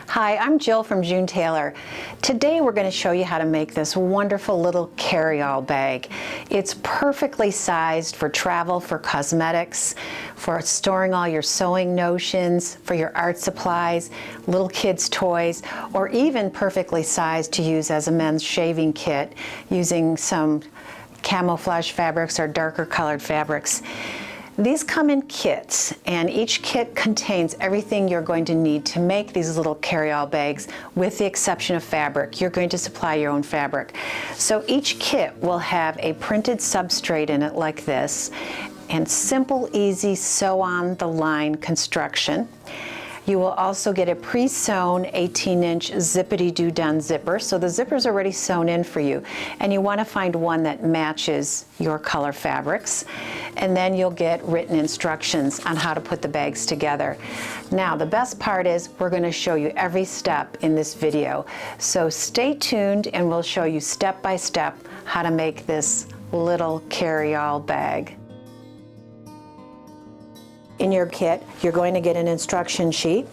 Hi, I'm Jill from June Tailor. Today we're going to show you how to make this wonderful little carry-all bag. It's perfectly sized for travel, for cosmetics, for storing all your sewing notions, for your art supplies, little kids' toys, or even perfectly sized to use as a men's shaving kit using some camouflage fabrics or darker colored fabrics. These come in kits, and each kit contains everything you're going to need to make these little carry-all bags, with the exception of fabric. You're going to supply your own fabric. So each kit will have a printed substrate in it like this, and simple, easy sew-on-the-line construction. You will also get a pre-sewn 18-inch zippity-doo-done zipper, so the zipper's already sewn in for you, and you want to find one that matches your color fabrics. And then you'll get written instructions on how to put the bags together. Now, the best part is we're going to show you every step in this video, so stay tuned and we'll show you step by step how to make this little carry-all bag. In your kit, you're going to get an instruction sheet.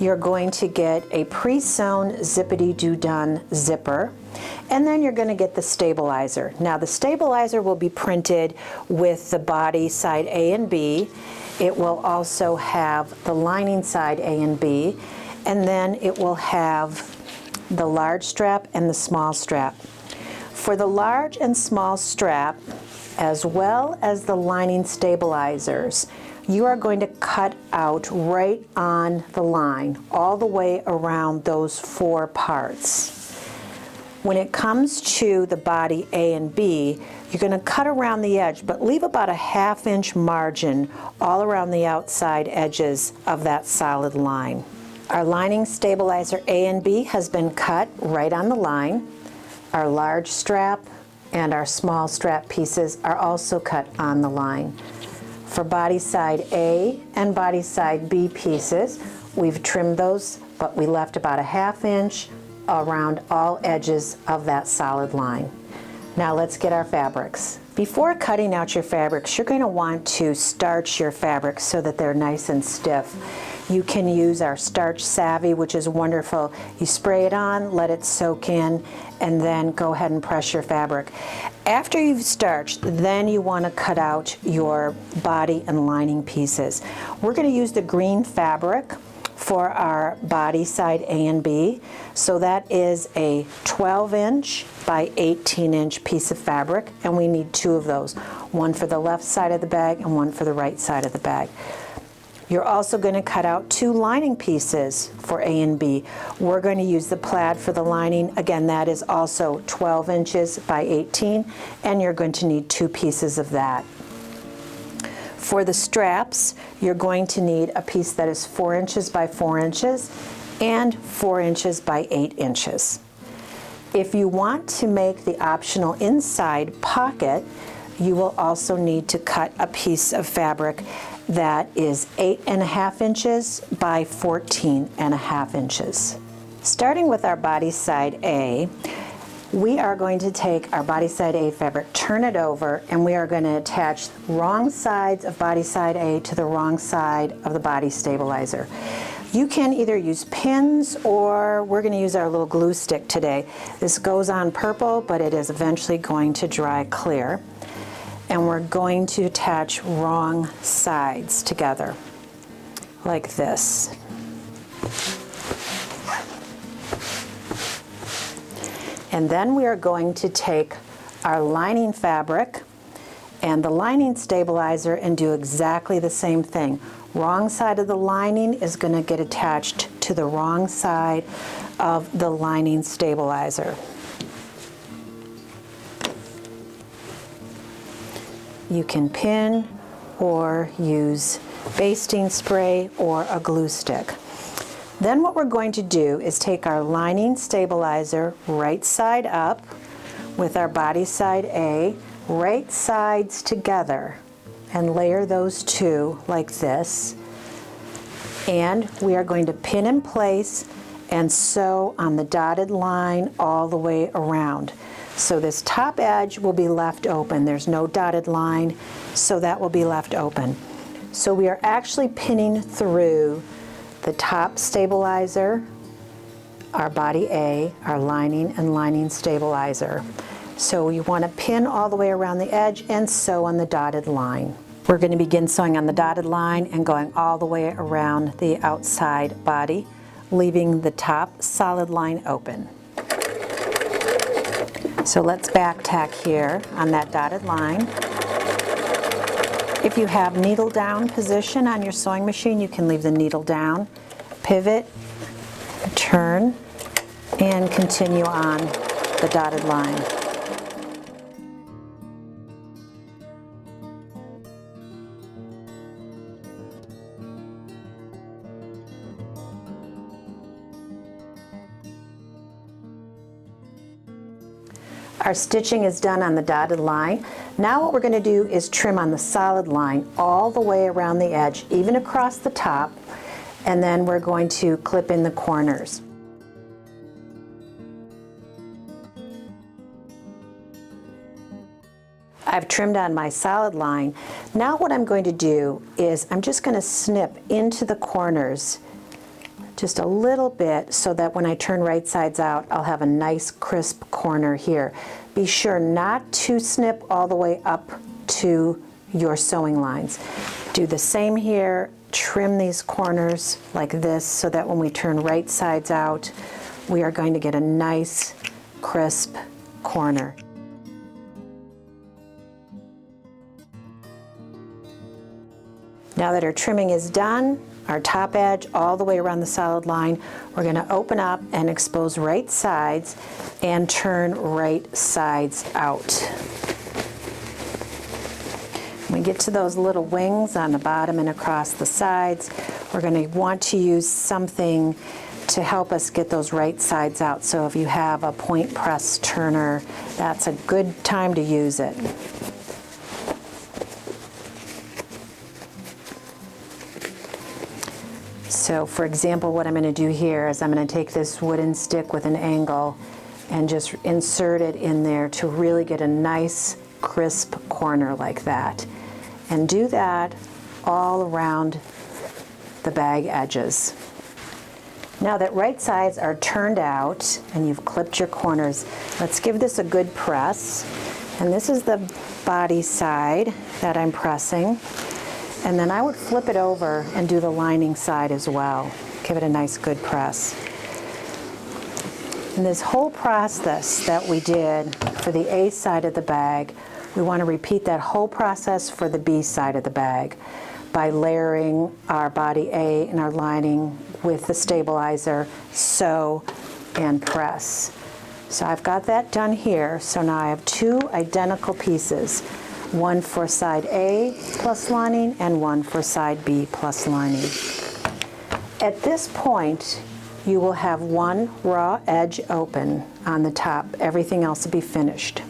You're going to get a pre-sewn zippity-doo-done zipper, and then you're going to get the stabilizer. Now, the stabilizer will be printed with the body side A and B. It will also have the lining side A and B, and then it will have the large strap and the small strap. For the large and small strap, as well as the lining stabilizers, you are going to cut out right on the line, all the way around those four parts. When it comes to the body A and B, you're going to cut around the edge, but leave about a ½ inch margin all around the outside edges of that solid line. Our lining stabilizer A and B has been cut right on the line. Our large strap and our small strap pieces are also cut on the line. For body side A and body side B pieces, we've trimmed those, but we left about a ½ inch around all edges of that solid line. Now let's get our fabrics. Before cutting out your fabrics, you're going to want to starch your fabrics so that they're nice and stiff. You can use our Starch Savvy, which is wonderful. You spray it on, let it soak in, and then go ahead and press your fabric. After you've starched, then you want to cut out your body and lining pieces. We're going to use the green fabric for our body side A and B. So that is a 12-inch by 18-inch piece of fabric, and we need two of those, one for the left side of the bag and one for the right side of the bag. You're also going to cut out two lining pieces for A and B. We're going to use the plaid for the lining. Again, that is also 12 inches by 18, and you're going to need two pieces of that. For the straps, you're going to need a piece that is 4 inches by 4 inches and 4 inches by 8 inches. If you want to make the optional inside pocket, you will also need to cut a piece of fabric that is 8½ inches by 14½ inches. Starting with our body side A, we are going to take our body side A fabric, turn it over, and we are going to attach wrong sides of body side A to the wrong side of the body stabilizer. You can either use pins, or we're going to use our little glue stick today. This goes on purple, but it is eventually going to dry clear. And we're going to attach wrong sides together, like this. And then we are going to take our lining fabric and the lining stabilizer and do exactly the same thing. Wrong side of the lining is going to get attached to the wrong side of the lining stabilizer. You can pin or use basting spray or a glue stick. Then what we're going to do is take our lining stabilizer right side up with our body side A, right sides together, and layer those two like this. And we are going to pin in place and sew on the dotted line all the way around. So this top edge will be left open. There's no dotted line, so that will be left open. So we are actually pinning through the top stabilizer our body A, our lining and lining stabilizer. So you want to pin all the way around the edge and sew on the dotted line. We're going to begin sewing on the dotted line and going all the way around the outside body, leaving the top solid line open. So let's back tack here on that dotted line. If you have needle down position on your sewing machine, you can leave the needle down, pivot, turn, and continue on the dotted line. Our stitching is done on the dotted line. Now what we're going to do is trim on the solid line all the way around the edge, even across the top, and then we're going to clip in the corners. I've trimmed on my solid line. Now what I'm going to do is I'm just going to snip into the corners just a little bit so that when I turn right sides out, I'll have a nice crisp corner here. Be sure not to snip all the way up to your sewing lines. Do the same here, trim these corners like this so that when we turn right sides out, we are going to get a nice crisp corner. Now that our trimming is done, our top edge all the way around the solid line, we're going to open up and expose right sides and turn right sides out. When we get to those little wings on the bottom and across the sides, we're going to want to use something to help us get those right sides out. So if you have a point press turner, that's a good time to use it. So for example, what I'm going to do here is I'm going to take this wooden stick with an angle and just insert it in there to really get a nice crisp corner like that. And do that all around the bag edges. Now that right sides are turned out and you've clipped your corners, let's give this a good press. And this is the body side that I'm pressing. And then I would flip it over and do the lining side as well. Give it a nice good press. And this whole process that we did for the A side of the bag, we want to repeat that whole process for the B side of the bag by layering our body A and our lining with the stabilizer, sew, and press. So I've got that done here. So now I have two identical pieces. One for side A plus lining and one for side B plus lining. At this point, you will have one raw edge open on the top. Everything else will be finished.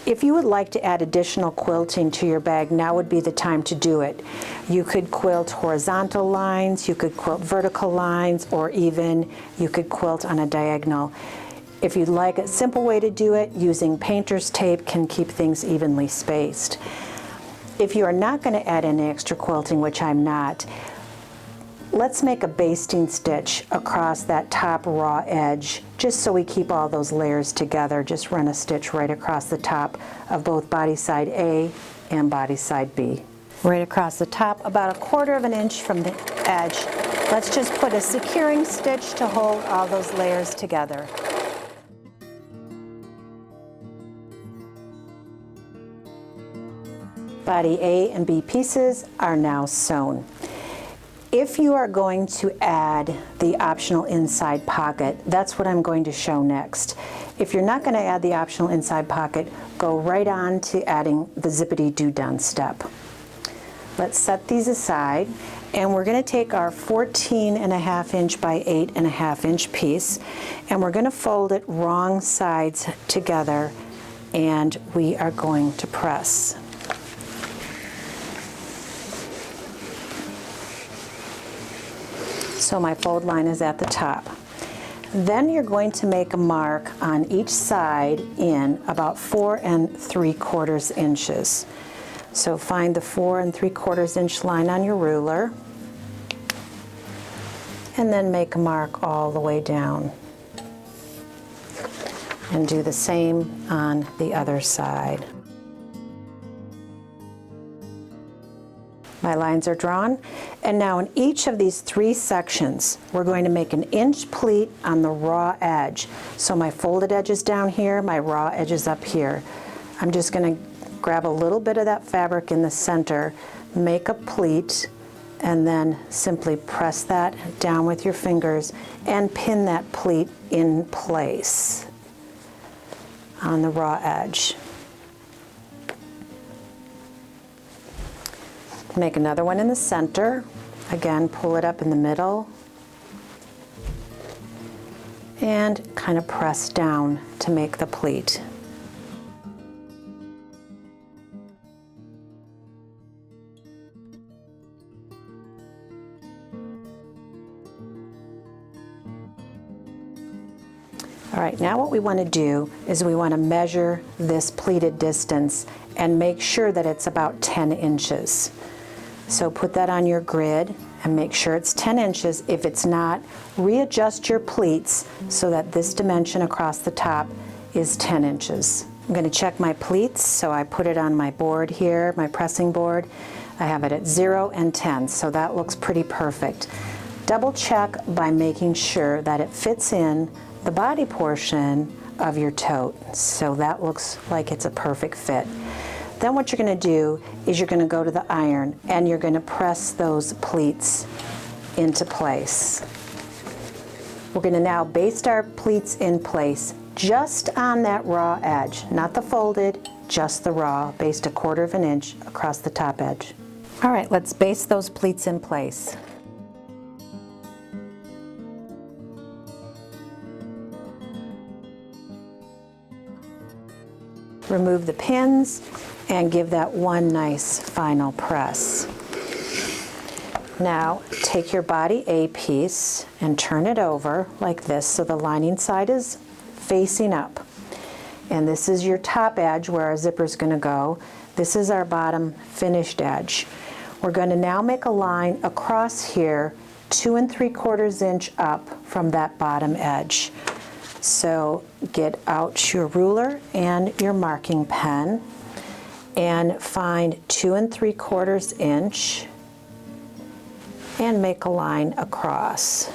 If you would like to add additional quilting to your bag, now would be the time to do it. You could quilt horizontal lines, you could quilt vertical lines, or even you could quilt on a diagonal. If you'd like a simple way to do it, using painter's tape can keep things evenly spaced. If you are not going to add any extra quilting, which I'm not, let's make a basting stitch across that top raw edge, just so we keep all those layers together. Just run a stitch right across the top of both body side A and body side B. Right across the top, about 1/4 of an inch from the edge. Let's just put a securing stitch to hold all those layers together. Body A and B pieces are now sewn. If you are going to add the optional inside pocket, that's what I'm going to show next. If you're not going to add the optional inside pocket, go right on to adding the zippity-doo-done step. Let's set these aside, and we're going to take our 14.5 inch by 8.5 inch piece, and we're going to fold it wrong sides together, and we are going to press. So my fold line is at the top. Then you're going to make a mark on each side in about 4 3/4 inches. So find the 4 3/4 inch line on your ruler and then make a mark all the way down. And do the same on the other side. My lines are drawn, and now in each of these 3 sections, we're going to make an inch pleat on the raw edge. So my folded edge is down here, my raw edge is up here. I'm just going to grab a little bit of that fabric in the center, make a pleat, and then simply press that down with your fingers and pin that pleat in place on the raw edge. Make another one in the center. Again, pull it up in the middle and kind of press down to make the pleat. All right, now what we want to do is we want to measure this pleated distance and make sure that it's about 10 inches. So put that on your grid and make sure it's 10 inches. If it's not, readjust your pleats so that this dimension across the top is 10 inches. I'm going to check my pleats, so I put it on my board here, my pressing board. I have it at 0 and 10, so that looks pretty perfect. Double check by making sure that it fits in the body portion of your tote, so that looks like it's a perfect fit. Then what you're going to do is you're going to go to the iron and you're going to press those pleats into place. We're going to now baste our pleats in place just on that raw edge, not the folded, just the raw, baste 1/4 inch across the top edge. All right, let's baste those pleats in place. Remove the pins and give that one nice final press. Now take your body A piece and turn it over like this so the lining side is facing up. And this is your top edge where our zipper is going to go. This is our bottom finished edge. We're going to now make a line across here 2 3/4 inch up from that bottom edge. So get out your ruler and your marking pen and find 2 3/4 inch and make a line across.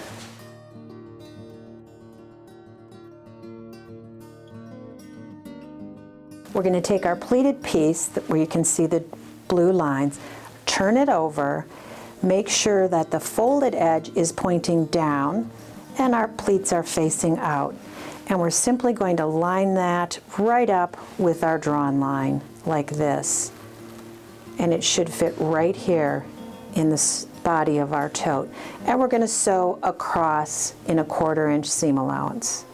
We're going to take our pleated piece where you can see the blue lines, turn it over, make sure that the folded edge is pointing down and our pleats are facing out. And we're simply going to line that right up with our drawn line like this. And it should fit right here in the body of our tote. And we're going to sew across in 1/4 inch seam allowance.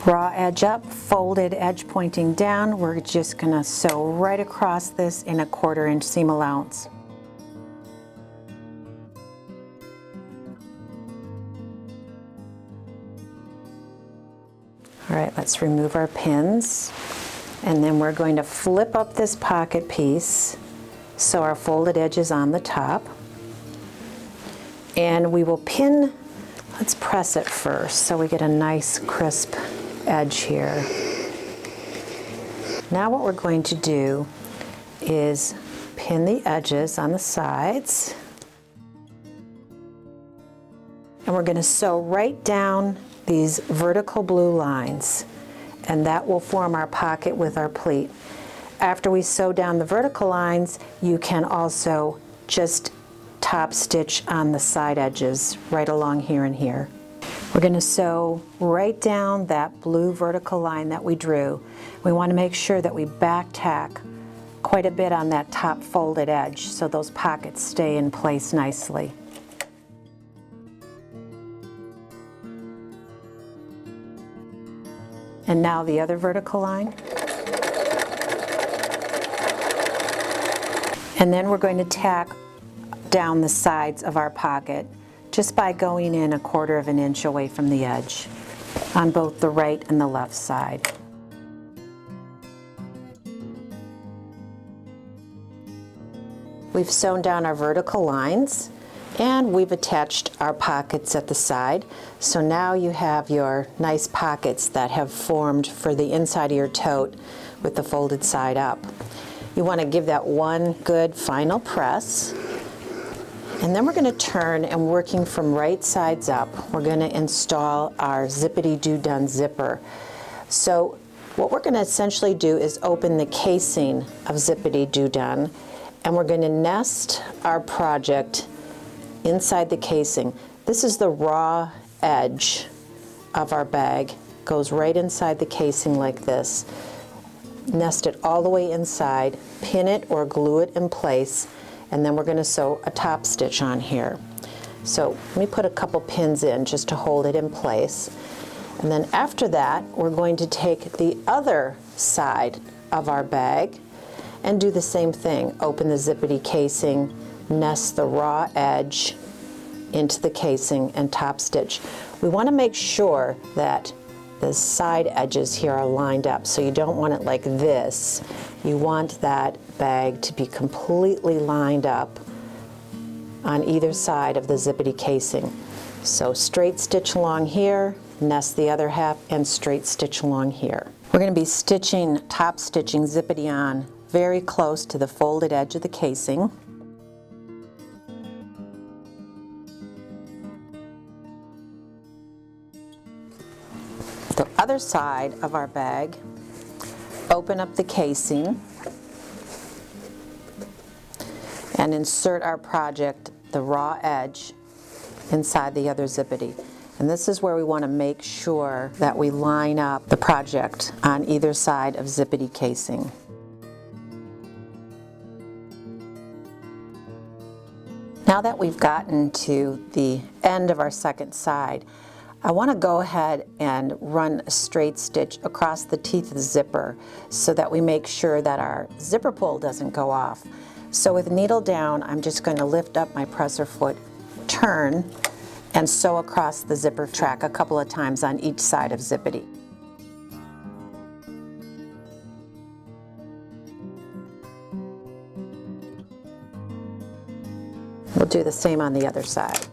Raw edge up, folded edge pointing down. We're just going to sew right across this in 1/4 inch seam allowance. All right, let's remove our pins, and then we're going to flip up this pocket piece so our folded edge is on the top. And we will pin, let's press it first so we get a nice crisp edge here. Now what we're going to do is pin the edges on the sides. And we're going to sew right down these vertical blue lines, and that will form our pocket with our pleat. After we sew down the vertical lines, you can also just top stitch on the side edges right along here and here. We're going to sew right down that blue vertical line that we drew. We want to make sure that we back tack quite a bit on that top folded edge so those pockets stay in place nicely. And now the other vertical line. And then we're going to tack down the sides of our pocket just by going in 1/4 inch away from the edge on both the right and the left side. We've sewn down our vertical lines, And we've attached our pockets at the side. So now you have your nice pockets that have formed for the inside of your tote with the folded side up. You want to give that one good final press. And then we're going to turn, and working from right sides up, we're going to install our zippity-doo-done zipper. So what we're going to essentially do is open the casing of zippity-doo-done, and we're going to nest our project inside the casing. This is the raw edge of our bag. Goes right inside the casing like this. Nest it all the way inside, pin it or glue it in place, and then we're going to sew a top stitch on here. So let me put a couple pins in just to hold it in place. And then after that, we're going to take the other side of our bag and do the same thing. Open the zippity casing, nest the raw edge into the casing, and top stitch. We want to make sure that the side edges here are lined up, so you don't want it like this. You want that bag to be completely lined up on either side of the zippity casing. So straight stitch along here, nest the other half, and straight stitch along here. We're going to be top stitching zippity on very close to the folded edge of the casing. The other side of our bag, open up the casing and insert our project, the raw edge, inside the other zippity. And this is where we want to make sure that we line up the project on either side of zippity casing. Now that we've gotten to the end of our second side, I want to go ahead and run a straight stitch across the teeth of the zipper so that we make sure that our zipper pull doesn't go off. So with needle down, I'm just going to lift up my presser foot, turn, and sew across the zipper track a couple of times on each side of zippity. We'll do the same on the other side.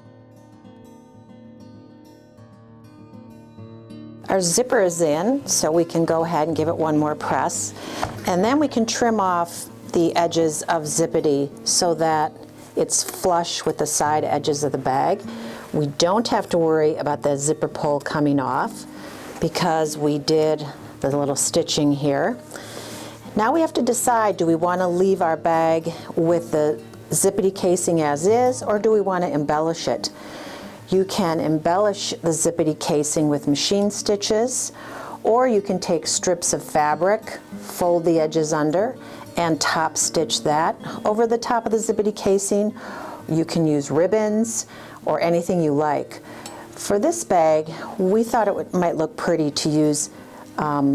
Our zipper is in, so we can go ahead and give it one more press. And then we can trim off the edges of zippity so that it's flush with the side edges of the bag. We don't have to worry about the zipper pull coming off because we did the little stitching here. Now we have to decide, do we want to leave our bag with the zippity casing as is, or do we want to embellish it? You can embellish the zippity casing with machine stitches, or you can take strips of fabric, fold the edges under, and top stitch that over the top of the zippity casing. You can use ribbons or anything you like. For this bag, we thought it might look pretty to use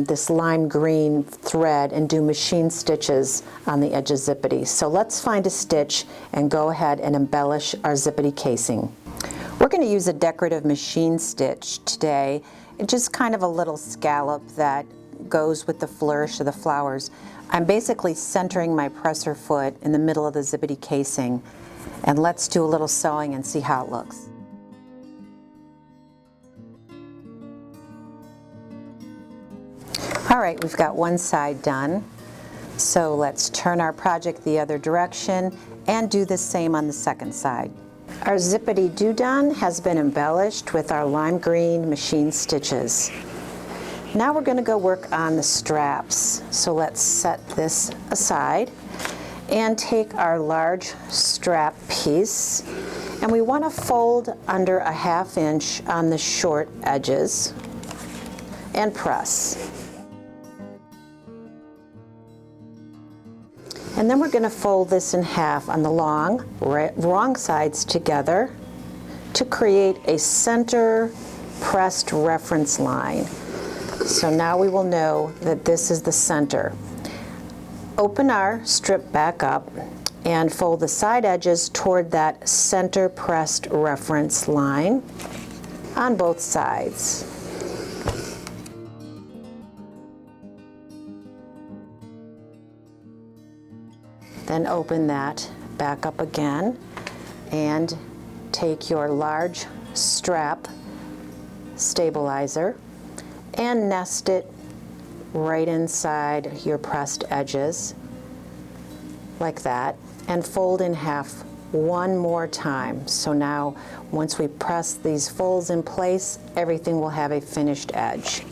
this lime green thread and do machine stitches on the edge of zippity. So let's find a stitch and go ahead and embellish our zippity casing. We're going to use a decorative machine stitch today. It's just kind of a little scallop that goes with the flourish of the flowers. I'm basically centering my presser foot in the middle of the zippity casing, and let's do a little sewing and see how it looks. All right, we've got one side done. So let's turn our project the other direction and do the same on the second side. Our zippity-doo-done has been embellished with our lime green machine stitches. Now we're going to go work on the straps. So let's set this aside and take our large strap piece, and we want to fold under a 1/2 inch on the short edges and press. And then we're going to fold this in half on the wrong sides together to create a center pressed reference line. So now we will know that this is the center. Open our strip back up and fold the side edges toward that center pressed reference line on both sides. Then open that back up again and take your large strap stabilizer and nest it right inside your pressed edges, like that, and fold in half one more time. So now, once we press these folds in place, everything will have a finished edge.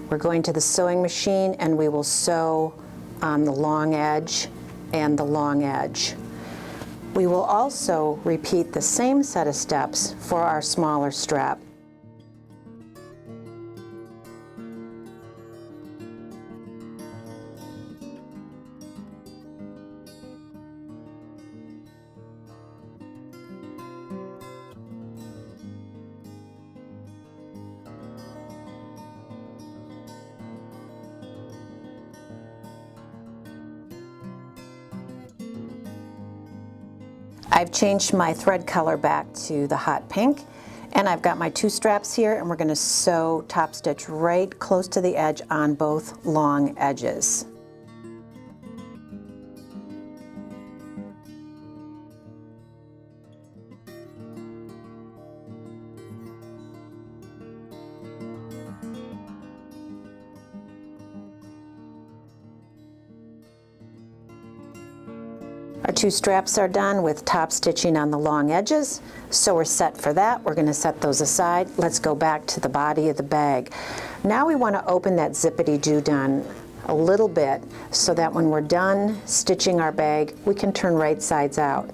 We're going to the sewing machine and we will sew on the long edge and the long edge. We will also repeat the same set of steps for our smaller strap. I've changed my thread color back to the hot pink, and I've got my two straps here, and we're going to sew top stitch right close to the edge on both long edges. Our two straps are done with top stitching on the long edges, so we're set for that. We're going to set those aside. Let's go back to the body of the bag. Now we want to open that zippity-doo-dah a little bit so that when we're done stitching our bag, we can turn right sides out.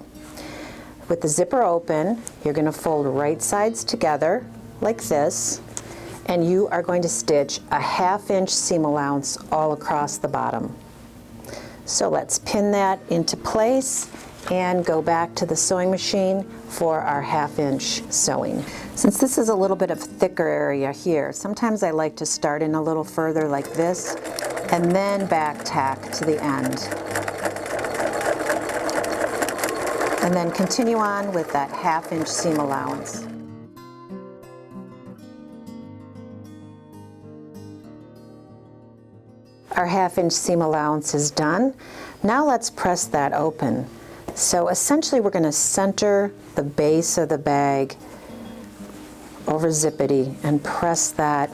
With the zipper open, you're going to fold right sides together like this, and you are going to stitch a 1/2 inch seam allowance all across the bottom. So let's pin that into place and go back to the sewing machine for our 1/2 inch sewing. Since this is a little bit of thicker area here, sometimes I like to start in a little further like this and then back tack to the end. And then continue on with that 1/2 inch seam allowance. Our 1/2 inch seam allowance is done. Now let's press that open. So essentially we're going to center the base of the bag over zippity and press that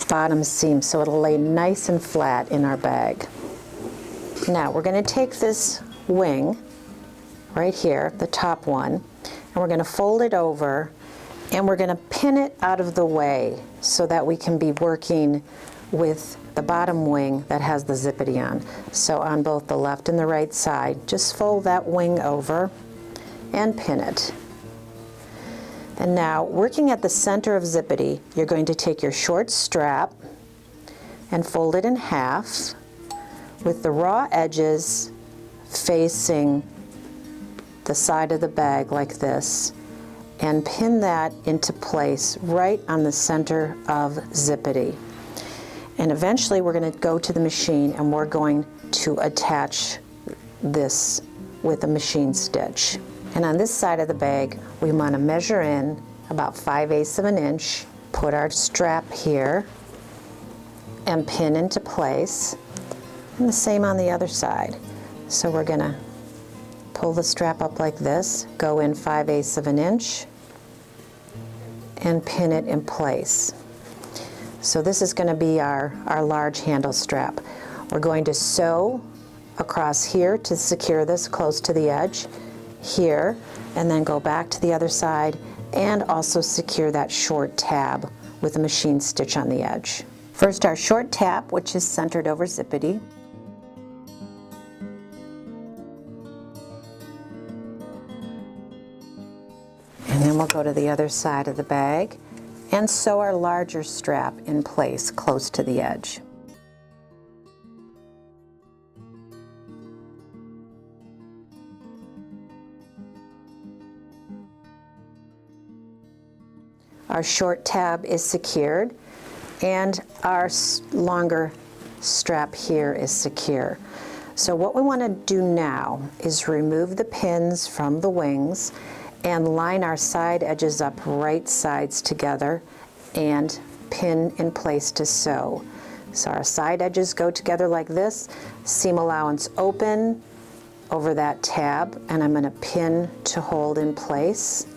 bottom seam so it'll lay nice and flat in our bag. Now we're going to take this wing right here, the top one, and we're going to fold it over and we're going to pin it out of the way so that we can be working with the bottom wing that has the zippity on. So on both the left and the right side, just fold that wing over and pin it. And now, working at the center of zippity, you're going to take your short strap and fold it in half with the raw edges facing the side of the bag like this, and pin that into place right on the center of zippity. And eventually we're going to go to the machine and we're going to attach this with a machine stitch. And on this side of the bag, we want to measure in about 5/8 of an inch, put our strap here, and pin into place. And the same on the other side. So we're going to pull the strap up like this, go in 5/8 of an inch, and pin it in place. So this is going to be our large handle strap. We're going to sew across here to secure this close to the edge, here, and then go back to the other side and also secure that short tab with a machine stitch on the edge. First our short tab, which is centered over zippity. And then we'll go to the other side of the bag and sew our larger strap in place close to the edge. Our short tab is secured and our longer strap here is secure. So what we want to do now is remove the pins from the wings and line our side edges up right sides together and pin in place to sew. So our side edges go together like this, seam allowance open, over that tab, and I'm going to pin to hold in place.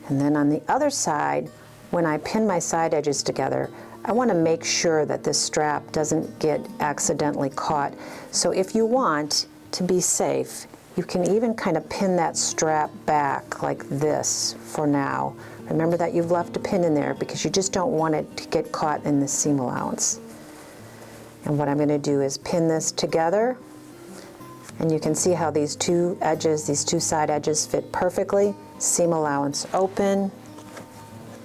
And then on the other side, when I pin my side edges together, I want to make sure that this strap doesn't get accidentally caught. So if you want to be safe, you can even kind of pin that strap back like this for now. Remember that you've left a pin in there because you just don't want it to get caught in the seam allowance. And what I'm going to do is pin this together, and you can see how these two edges, these two side edges fit perfectly. Seam allowance open,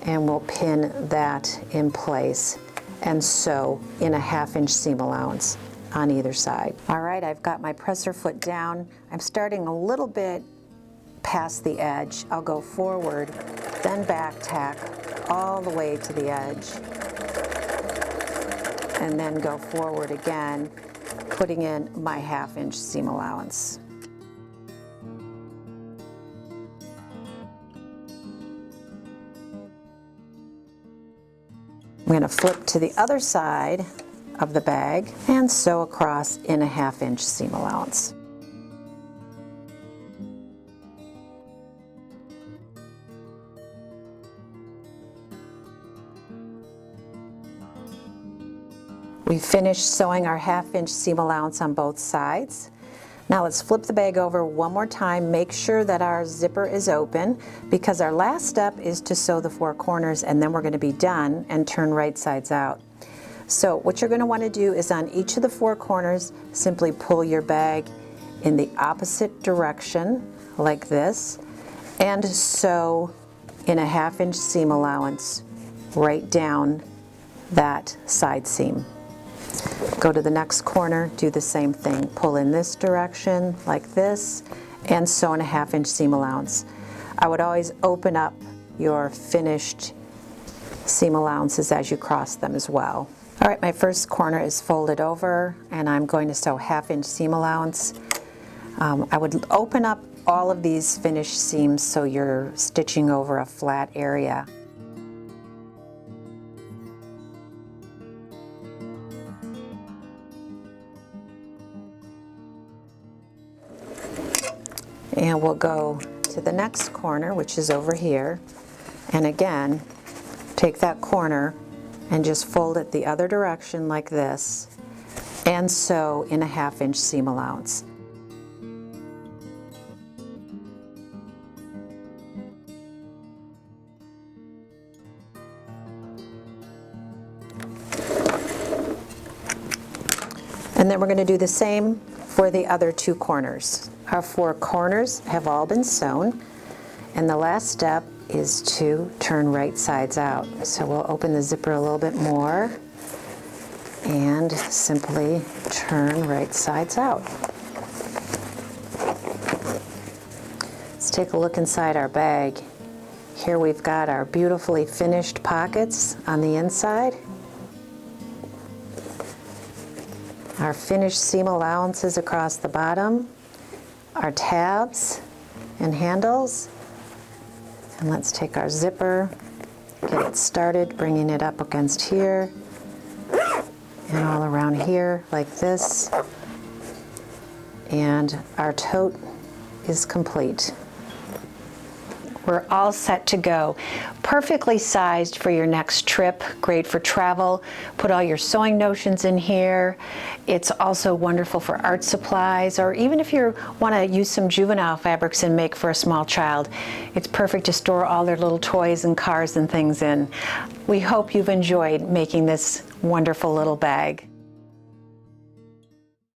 and we'll pin that in place and sew in a 1/2 inch seam allowance on either side. All right, I've got my presser foot down. I'm starting a little bit past the edge. I'll go forward, then back tack all the way to the edge, and then go forward again, putting in my 1/2 inch seam allowance. I'm going to flip to the other side of the bag and sew across in a 1/2 inch seam allowance. We've finished sewing our 1/2 inch seam allowance on both sides. Now let's flip the bag over one more time. Make sure that our zipper is open, because our last step is to sew the 4 corners, and then we're going to be done and turn right sides out. So what you're going to want to do is on each of the 4 corners, simply pull your bag in the opposite direction like this and sew in a 1/2 inch seam allowance right down that side seam. Go to the next corner, do the same thing. Pull in this direction like this and sew in a 1/2 inch seam allowance. I would always open up your finished seam allowances as you cross them as well. All right, my first corner is folded over, and I'm going to sew 1/2 inch seam allowance. I would open up all of these finished seams so you're stitching over a flat area. And we'll go to the next corner, which is over here, and again take that corner and just fold it the other direction like this and sew in a 1/2 inch seam allowance. And then we're going to do the same for the other 2 corners. Our 4 corners have all been sewn, and the last step is to turn right sides out. So we'll open the zipper a little bit more and simply turn right sides out. Let's take a look inside our bag. Here we've got our beautifully finished pockets on the inside, our finished seam allowances across the bottom, our tabs and handles, and let's take our zipper, get it started, bringing it up against here and all around here like this, and our tote is complete. We're all set to go. Perfectly sized for your next trip, great for travel. Put all your sewing notions in here. It's also wonderful for art supplies, or even if you want to use some juvenile fabrics and make for a small child. It's perfect to store all their little toys and cars and things in. We hope you've enjoyed making this wonderful little bag.